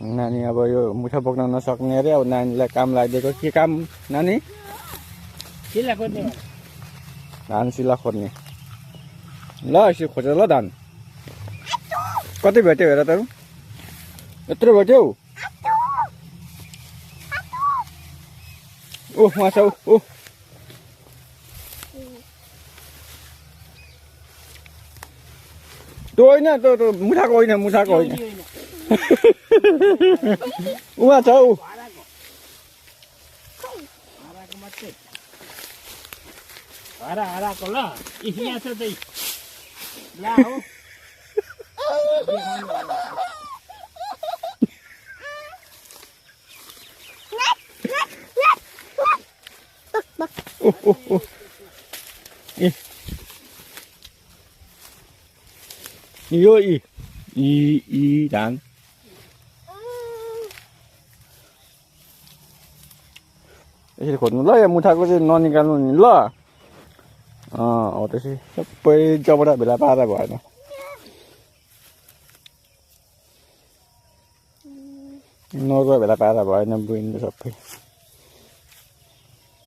नानी अब यो मुठा बोक्न नसक्ने अरे अब नानीलाई काम लाग्दिएको के काम नानी सिला खोज्ने धान सिला खोज्ने ल यसो खोजेर ल धान कति भेट्यो हेर त यत्रो भेट्यौ ओह माछा ओह त्यो होइन त्यो मुठाको होइन उहाँ छ ऊ हराको ल यहाँ छ त्यही ला हो यो धान यसरी खोज्नु ल यो मुठाको चाहिँ ननिकाल्नु नि ल हो त्यसै सबै जबडा भेला पारा भएन नरुवा भेला पारा भएन बुइनु सबै